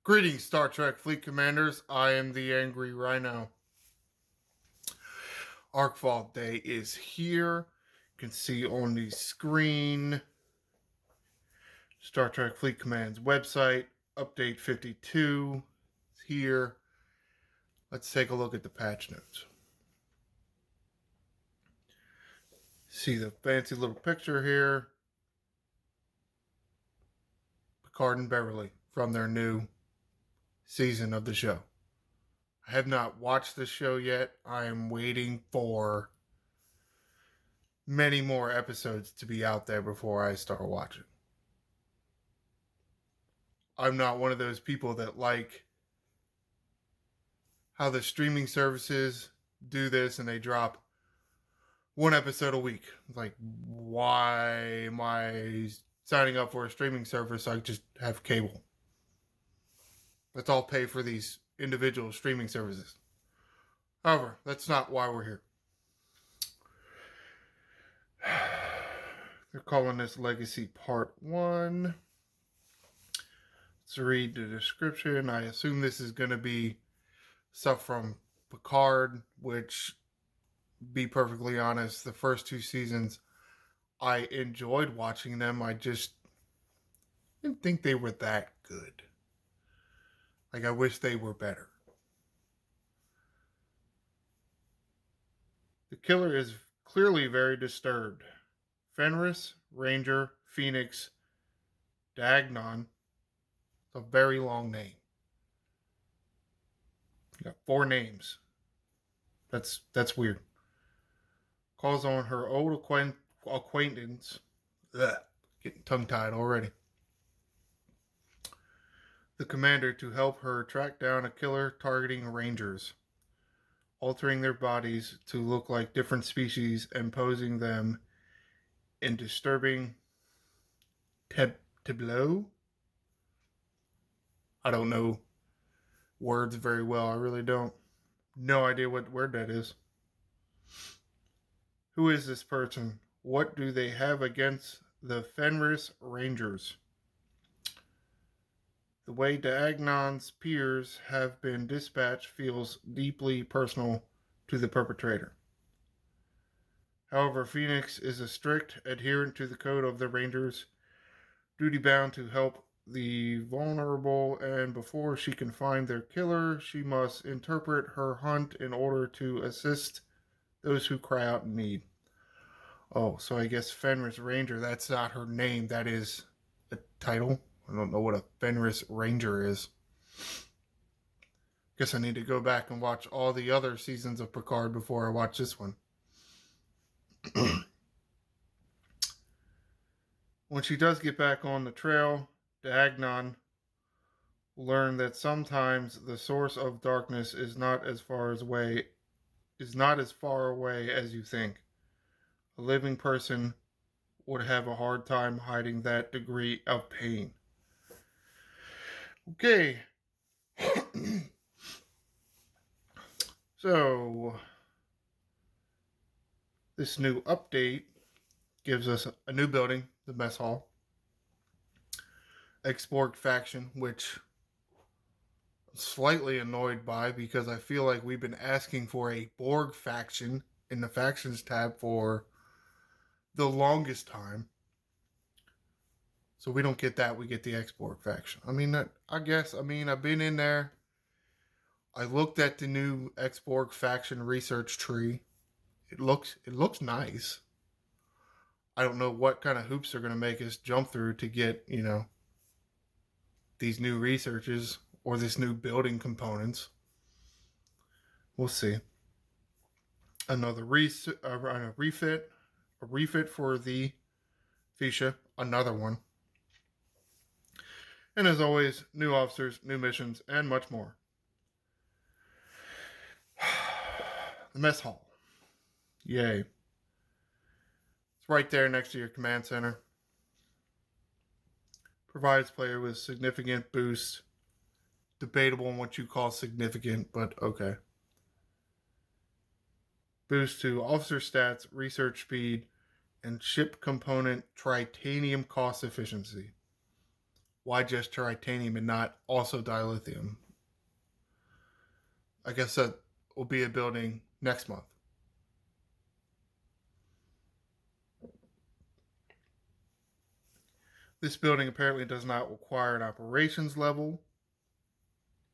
Greetings, Star Trek Fleet Commanders. I am the Angry Rhino. Arcfall Day is here. You can see on the screen Star Trek Fleet Command's website. Update 52 is here. Let's take a look at the patch notes. See the fancy little picture here. Picard and Beverly from their new season of the show. I have not watched the show yet. I am waiting for many more episodes to be out there before I start watching. I'm not one of those people that like how the streaming services do this and they drop one episode a week. Like, why am I signing up for a streaming service? I just have cable. Let's all pay for these individual streaming services. However, that's not why we're here. They're calling this Legacy Part 1. Let's read the description. I assume this is going to be stuff from Picard, which, be perfectly honest, the first two seasons, I enjoyed watching them. I just didn't think they were that good. Like, I wish they were better. The killer is clearly very disturbed. Fenris, Ranger, Phoenix, Dagnon. It's a very long name. You got 4 names. That's weird. Calls on her old acquaintance. Ugh, getting tongue-tied already. The commander to help her track down a killer targeting Rangers, altering their bodies to look like different species and posing them in disturbing tableau. I don't know words very well. I really don't. No idea what word that is. Who is this person? What do they have against the Fenris Rangers? The way Dagnon's peers have been dispatched feels deeply personal to the perpetrator. However, Phoenix is a strict adherent to the code of the Rangers, duty-bound to help the vulnerable, and before she can find their killer, she must interpret her hunt in order to assist those who cry out in need. Oh, so I guess Fenris Ranger, that's not her name, that is a title. I don't know what a Fenris Ranger is. Guess I need to go back and watch all the other seasons of Picard before I watch this one. When she does get back on the trail, Dagnon will learn that sometimes the source of darkness is not as far away as you think. A living person would have a hard time hiding that degree of pain. Okay. So, this new update gives us a new building, the mess hall. X-Borg faction, which I'm slightly annoyed by because I feel like we've been asking for a Borg faction in the factions tab for the longest time. So we don't get that, we get the X-Borg faction. I've been in there. I looked at the new X-Borg faction research tree. It looks nice. I don't know what kind of hoops they're going to make us jump through to get, these new researches or this new building components. We'll see. Another refit for the Fisha, another one. And as always, new officers, new missions, and much more. The mess hall. Yay. It's right there next to your command center. Provides player with significant boost. Debatable on what you call significant, but okay. Boost to officer stats, research speed, and ship component titanium cost efficiency. why just titanium and not also dilithium? I guess that will be a building next month. This building apparently does not require an operations level,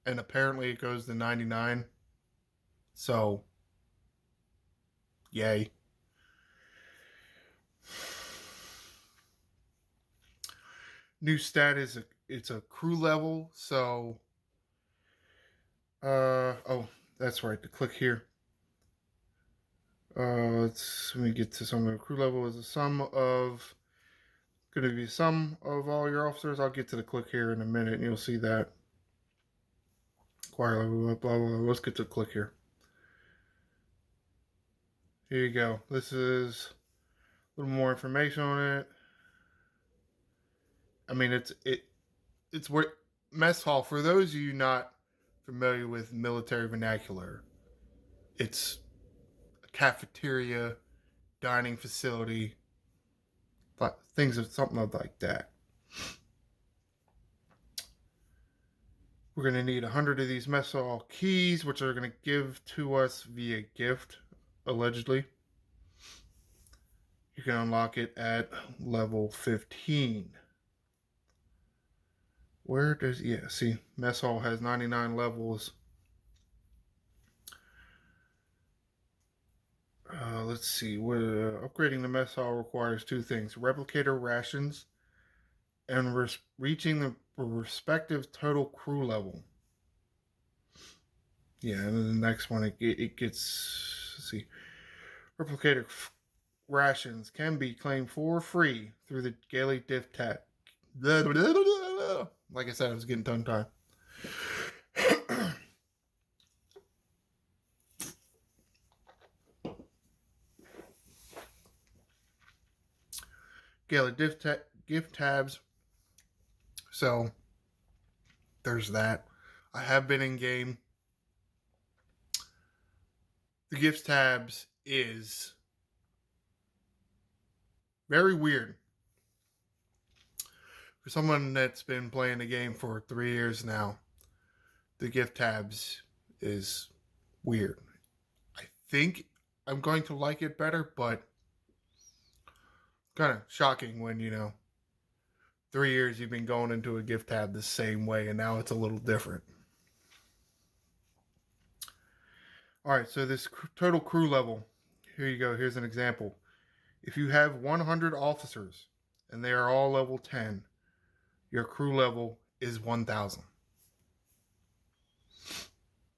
and apparently it goes to 99. So, yay. New stat is it's a crew level, so oh, that's right, to click here. Let me get to some of the crew level is a sum of going to be sum of all your officers. I'll get to the click here in a minute and you'll see that. Choir level, blah, blah, blah. Let's get to the click here. Here you go. This is a little more information on it. I mean, it's where mess hall, for those of you not familiar with military vernacular, it's a cafeteria, dining facility, things of something like that. We're going to need 100 of these mess hall keys, which are going to give to us via gift, allegedly. You can unlock it at level 15. Where does, yeah, see, mess hall has 99 levels. Let's see, upgrading the mess hall requires two things: replicator rations and reaching the respective total crew level. Yeah, and then the next one, it gets, let's see, replicator rations can be claimed for free through the Gaily Diff tab. Like I said, I was getting tongue tied. Gaily gift tabs. So there's that. I have been in game. The gift tabs is very weird. For someone that's been playing the game for 3 years now, the gift tabs is weird. I think I'm going to like it better, but kind of shocking when, 3 years you've been going into a gift tab the same way and now it's a little different. All right, so this total crew level, here you go. Here's an example. If you have 100 officers and they are all level 10, your crew level is 1,000.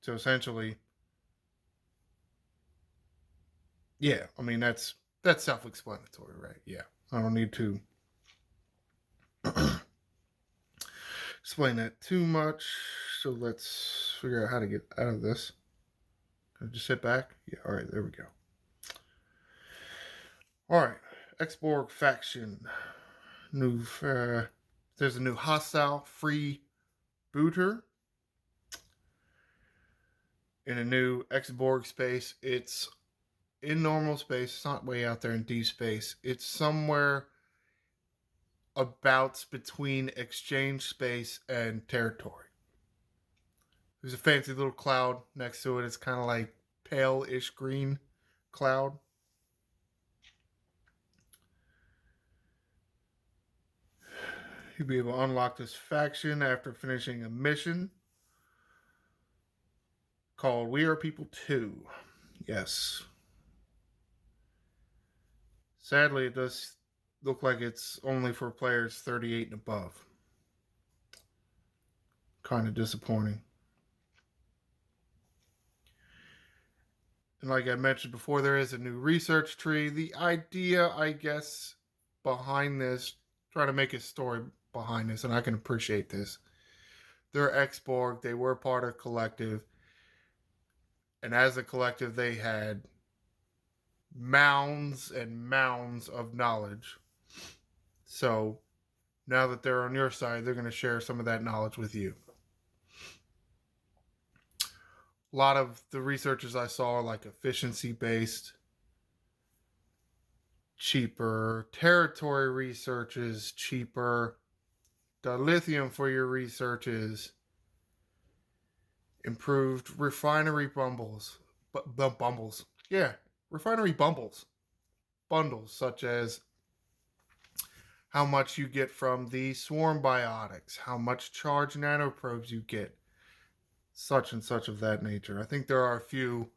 So essentially, yeah, I mean, that's self-explanatory, right? Yeah, I don't need to explain that too much. So let's figure out how to get out of this. Can I just sit back? Yeah, all right, there we go. All right, X-Borg faction. There's a new hostile free booter in a new X-Borg space. It's in normal space. It's not way out there in deep space. It's somewhere about between exchange space and territory. There's a fancy little cloud next to it. It's kind of like pale-ish green cloud. You'll be able to unlock this faction after finishing a mission called We Are People 2. Yes. Sadly, it does look like it's only for players 38 and above. Kind of disappointing. And like I mentioned before, there is a new research tree. The idea, I guess, behind this, try to make a story behind this, and I can appreciate this. They're X-Borg. They were part of collective. And as a collective, they had mounds and mounds of knowledge. So now that they're on your side, they're going to share some of that knowledge with you. A lot of the researchers I saw are like efficiency based, cheaper. Territory research is cheaper. Dilithium for your researches. Improved refinery bumbles. Bumbles. Yeah, refinery bumbles. Bundles, such as how much you get from the swarm biotics, how much charge nanoprobes you get, such and such of that nature. I think there are a few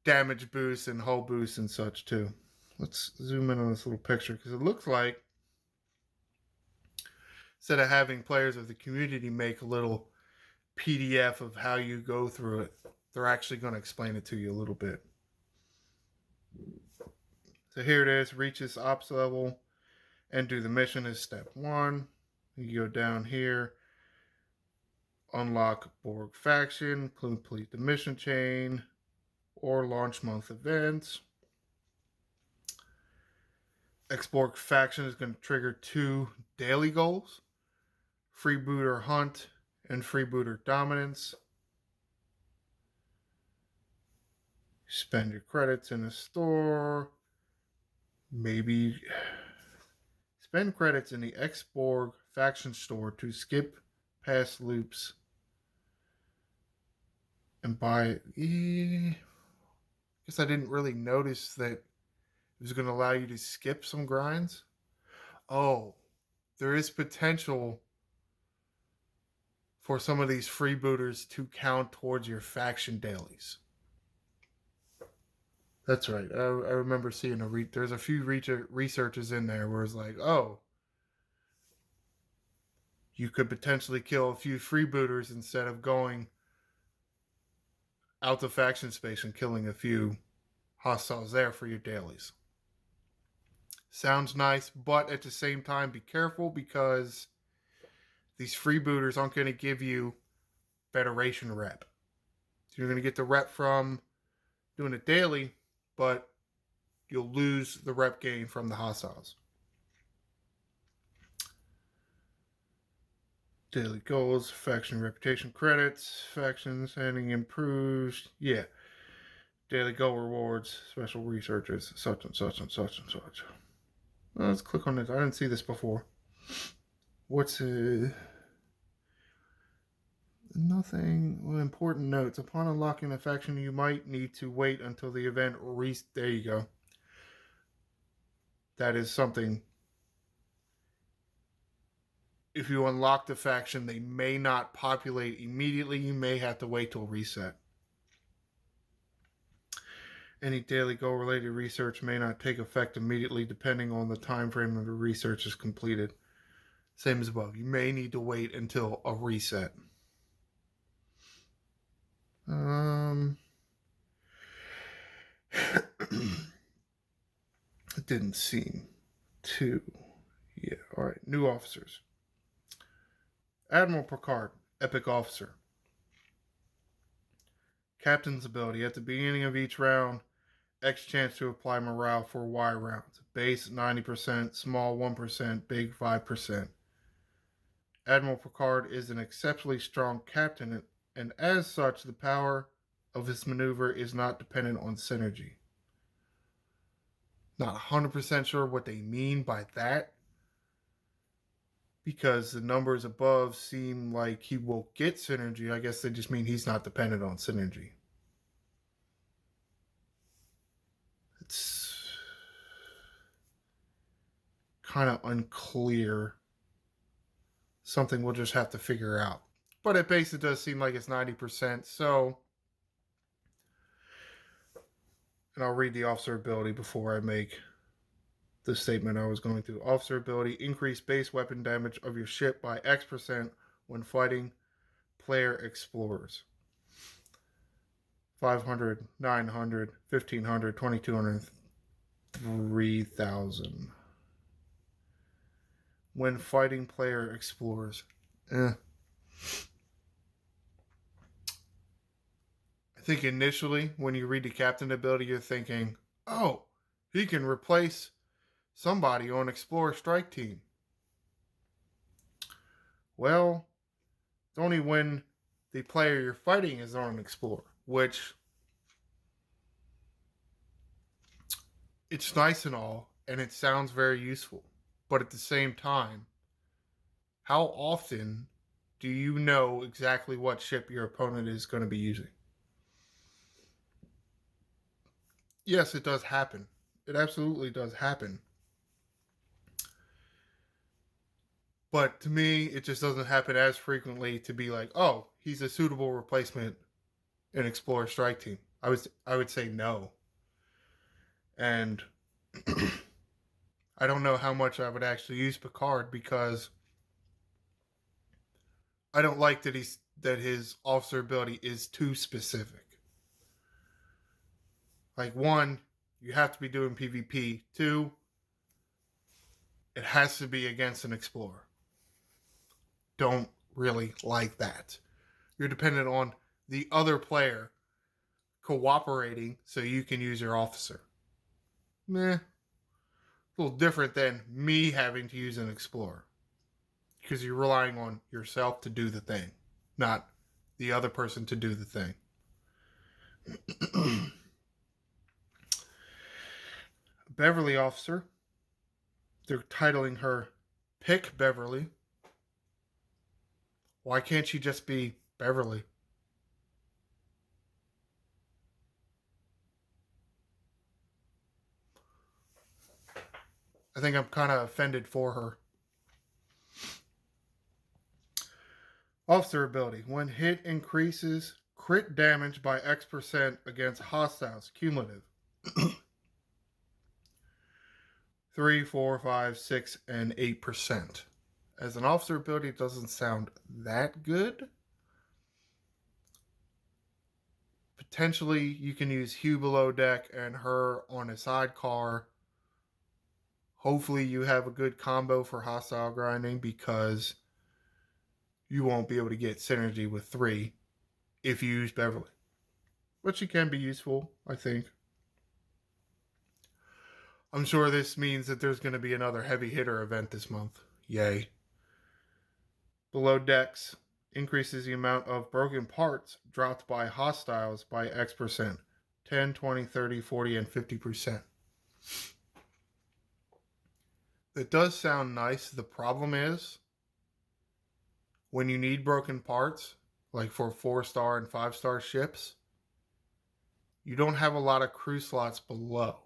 damage boosts and hull boosts and such too. Let's zoom in on this little picture because it looks like instead of having players of the community make a little PDF of how you go through it, they're actually going to explain it to you a little bit. So here it is, reach this ops level and do the mission is step 1. You go down here, unlock Borg faction, complete the mission chain, or launch month events. X-Borg faction is going to trigger 2 daily goals, freebooter hunt and freebooter dominance. Spend your credits in a store. Maybe spend credits in the X-Borg faction store to skip past loops and buy. Guess I didn't really notice that it was going to allow you to skip some grinds. Oh, there is potential for some of these freebooters to count towards your faction dailies. That's right. I remember seeing there's a few researches in there where it's like, oh, you could potentially kill a few freebooters instead of going out to faction space and killing a few hostiles there for your dailies. Sounds nice, but at the same time, be careful because these freebooters aren't going to give you Federation rep. So you're going to get the rep from doing it daily, but you'll lose the rep gain from the hostiles. Daily goals, faction reputation credits, faction standing improved. Yeah. Daily goal rewards, special researches, such and such and such and such. Well, let's click on this. I didn't see this before. What's nothing. Well, important notes. Upon unlocking a faction, you might need to wait until the event there you go. That is something. If you unlock the faction, they may not populate immediately. You may have to wait till reset. Any daily goal related research may not take effect immediately depending on the time frame that the research is completed. Same as above. You may need to wait until a reset. It didn't seem to. Yeah, all right. New officers. Admiral Picard, Epic Officer. Captain's ability. At the beginning of each round, X chance to apply morale for Y rounds. Base 90%, small 1%, big 5%. Admiral Picard is an exceptionally strong captain, and as such, the power of his maneuver is not dependent on synergy. Not 100% sure what they mean by that, because the numbers above seem like he will get synergy. I guess they just mean he's not dependent on synergy. It's kind of unclear. Something we'll just have to figure out. But at base, it does seem like it's 90%. So, and I'll read the officer ability before I make the statement I was going to. Officer ability, increase base weapon damage of your ship by X% when fighting player explorers. 500, 900, 1500, 2200, 3000. When fighting player explorers. I think initially, when you read the captain ability, you're thinking, oh, he can replace somebody on Explorer Strike Team. Well, it's only when the player you're fighting is on an Explorer, which it's nice and all, and it sounds very useful. But at the same time, How often do you know exactly what ship your opponent is going to be using? Yes, it does happen. It absolutely does happen. But to me, it just doesn't happen as frequently to be like, oh, he's a suitable replacement in Explorer Strike Team. I would say no. And I don't know how much I would actually use Picard because I don't like that his officer ability is too specific. Like one, you have to be doing PvP. Two, it has to be against an explorer. Don't really like that. You're dependent on the other player cooperating so you can use your officer. Meh. A little different than me having to use an explorer. Because you're relying on yourself to do the thing, not the other person to do the thing. Beverly officer. They're titling her Pick Beverly. Why can't she just be Beverly? I think I'm kind of offended for her. Officer ability. When hit increases crit damage by X% against hostiles. Cumulative. 3, 4, 5, 6, and 8%. As an officer ability, it doesn't sound that good. Potentially, you can use Hugh below deck and her on a sidecar. Hopefully, you have a good combo for hostile grinding because you won't be able to get synergy with 3 if you use Beverly. But she can be useful, I think. I'm sure this means that there's going to be another heavy hitter event this month. Yay. Below decks increases the amount of broken parts dropped by hostiles by X%. 10, 20, 30, 40, and 50%. It does sound nice. The problem is when you need broken parts, like for 4-star and 5-star ships, you don't have a lot of crew slots below.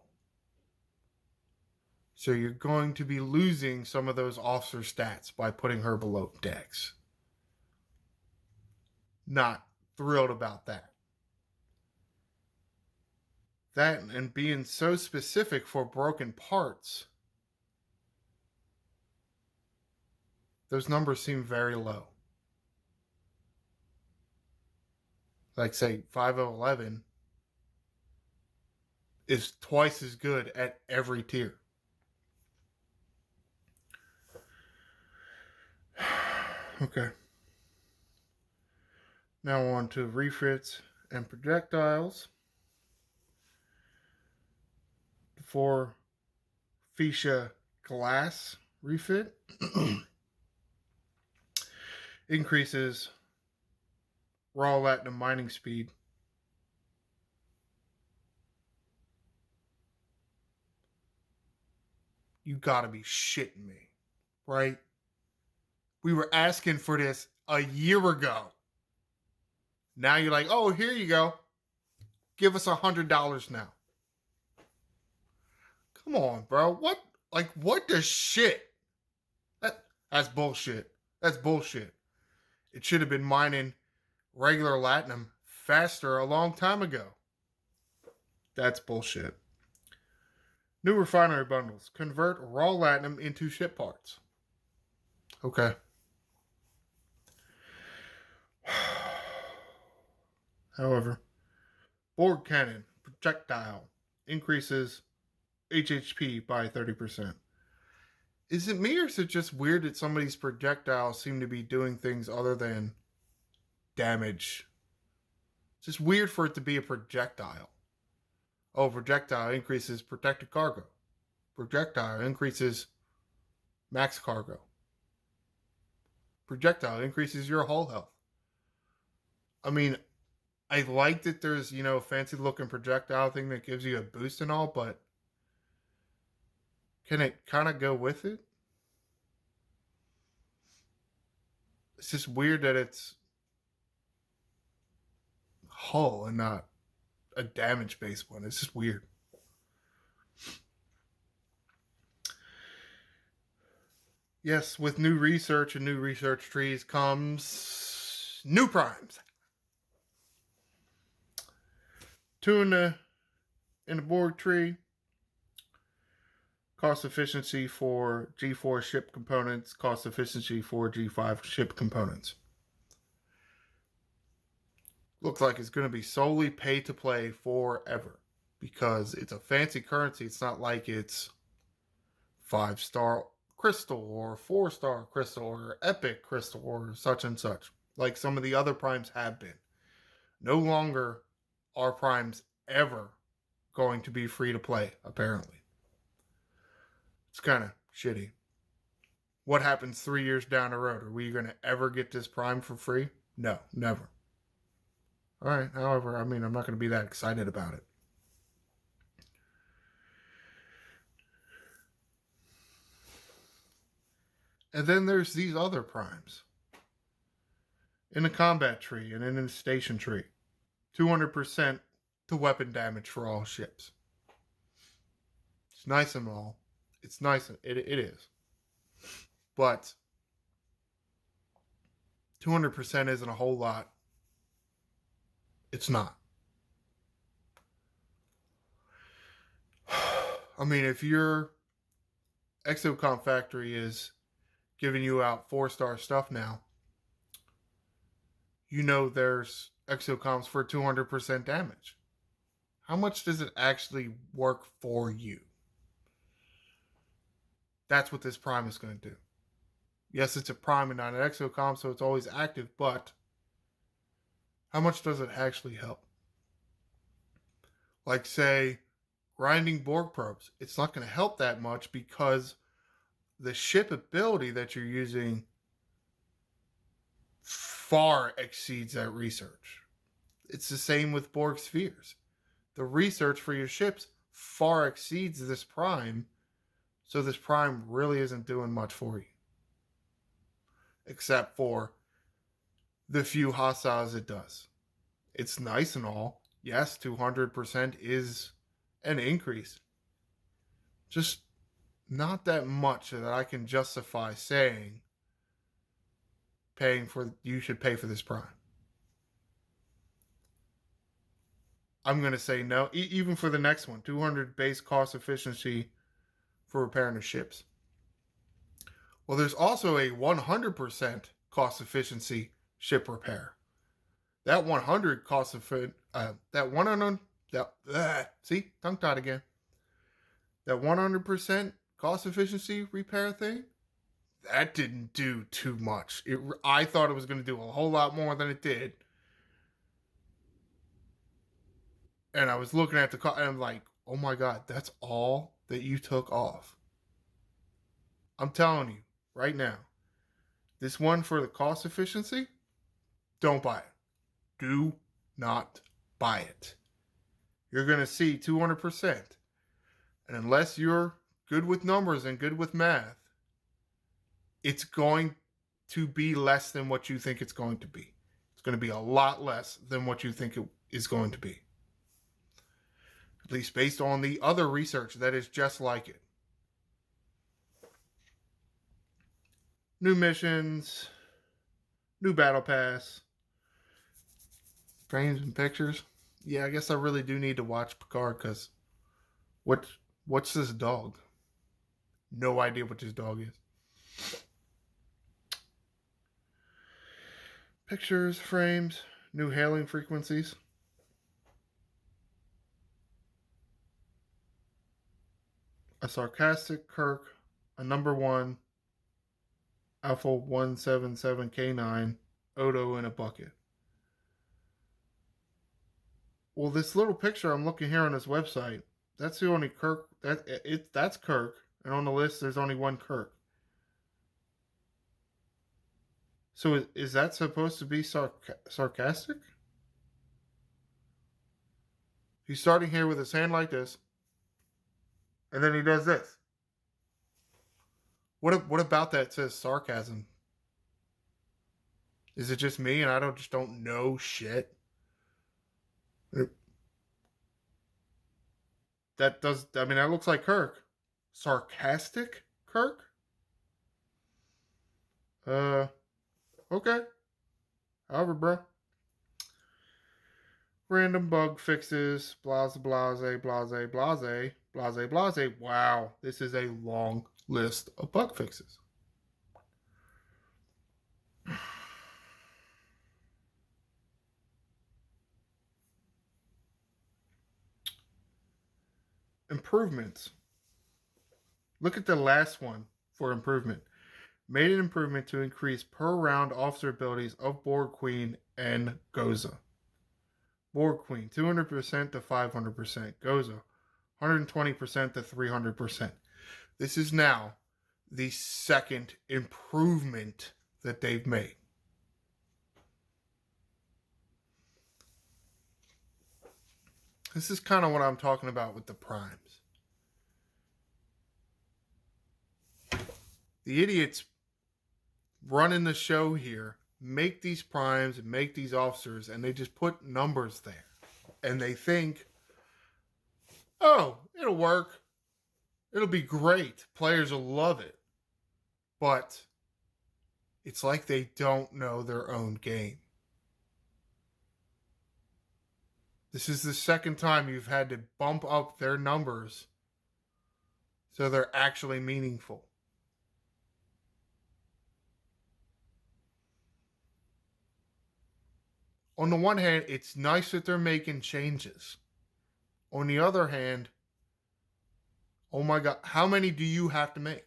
So you're going to be losing some of those officer stats by putting her below decks. Not thrilled about that. That and being so specific for broken parts, those numbers seem very low. Like, say, 5011 is twice as good at every tier. Okay. Now on to refits and projectiles. For Fuchsia glass refit increases raw latinum mining speed. You gotta be shitting me, right? We were asking for this a year ago. Now you're like, oh, here you go. Give us $100 now. Come on, bro. What? Like, what the shit? That's bullshit. That's bullshit. It should have been mining regular latinum faster a long time ago. That's bullshit. New refinery bundles. Convert raw latinum into ship parts. Okay. However, Borg cannon projectile increases HHP by 30%. Is it me or is it just weird that some of these projectiles seem to be doing things other than damage? It's just weird for it to be a projectile. Oh, projectile increases protected cargo. Projectile increases max cargo. Projectile increases your hull health. I mean, I like that there's, fancy looking projectile thing that gives you a boost and all, but can it kind of go with it? It's just weird that it's hull and not a damage based one. It's just weird. Yes, with new research and new research trees comes new primes. Two in the Borg tree. Cost efficiency for G4 ship components, cost efficiency for G5 ship components. Looks like it's going to be solely pay to play forever because it's a fancy currency. It's not like it's 5-star crystal or 4-star crystal or epic crystal or such and such, like some of the other primes have been. No longer are primes ever going to be free to play, apparently. It's kind of shitty. What happens 3 years down the road? Are we going to ever get this prime for free? No, never. All right, however, I mean, I'm not going to be that excited about it. And then there's these other primes. In the combat tree and in the station tree. 200% to weapon damage for all ships. It's nice and all. It's nice. It is. But 200% isn't a whole lot. It's not. I mean, if your Exocomp factory is giving you out 4-star stuff now, you know there's Exocomps for 200% damage. How much does it actually work for you? That's what this prime is going to do. Yes, it's a prime and not an Exocomp, so it's always active, but how much does it actually help? Like, say, grinding Borg probes. It's not going to help that much because the ship ability that you're using far exceeds that research. It's the same with Borg spheres. The research for your ships far exceeds this prime, so this prime really isn't doing much for you. Except for the few hostiles it does. It's nice and all. Yes, 200% is an increase. Just not that much that I can justify saying you should pay for this prime. I'm going to say no, even for the next one. 200 base cost efficiency for repairing the ships. Well, there's also a 100% cost efficiency ship repair. That 100 cost of that 100 see, tongue tied again. That 100% cost efficiency repair thing, that didn't do too much. I thought it was going to do a whole lot more than it did. And I was looking at the cost, and I'm like, oh my God, that's all that you took off. I'm telling you right now, this one for the cost efficiency, don't buy it. Do not buy it. You're going to see 200%. And unless you're good with numbers and good with math, it's going to be less than what you think it's going to be. It's going to be a lot less than what you think it is going to be. At least based on the other research that is just like it. New missions, new battle pass, frames and pictures. Yeah, I guess I really do need to watch Picard because what's this dog? No idea what this dog is. Pictures, frames, new hailing frequencies. A sarcastic Kirk, a number 1, Alpha 177K9, Odo in a bucket. Well, this little picture I'm looking here on this website, that's the only Kirk. That's Kirk, and on the list there's only one Kirk. So is that supposed to be sarcastic? He's starting here with his hand like this, and then he does this. What about that says sarcasm? Is it just me and I just don't know shit? That does. I mean, that looks like Kirk. Sarcastic Kirk. Uh. Okay. However, bro. Random bug fixes. Blase, blase, blase, blase, blase, blase. Wow, this is a long list of bug fixes. Improvements. Look at the last one for improvement. Made an improvement to increase per round officer abilities of Borg Queen and Goza. Borg Queen, 200% to 500%. Goza, 120% to 300%. This is now the second improvement that they've made. This is kind of what I'm talking about with the primes. The idiots running the show here make these primes and make these officers, and they just put numbers there. And they think, oh, it'll work. It'll be great. Players will love it. But it's like they don't know their own game. This is the second time you've had to bump up their numbers so they're actually meaningful. On the one hand, it's nice that they're making changes. On the other hand, oh my God, how many do you have to make?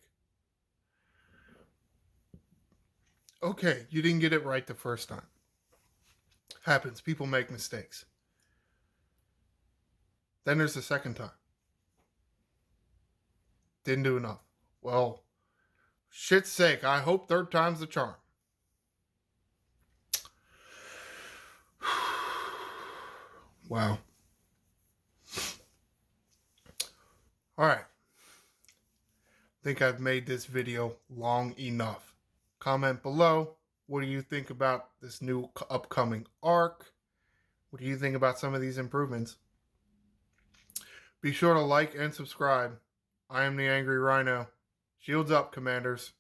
Okay, you didn't get it right the first time. Happens. People make mistakes. Then there's the second time. Didn't do enough. Well, shit's sake, I hope third time's the charm. Wow. All right. I think I've made this video long enough. Comment below. What do you think about this new upcoming arc? What do you think about some of these improvements? Be sure to like and subscribe. I am the Angry Rhino. Shields up, Commanders.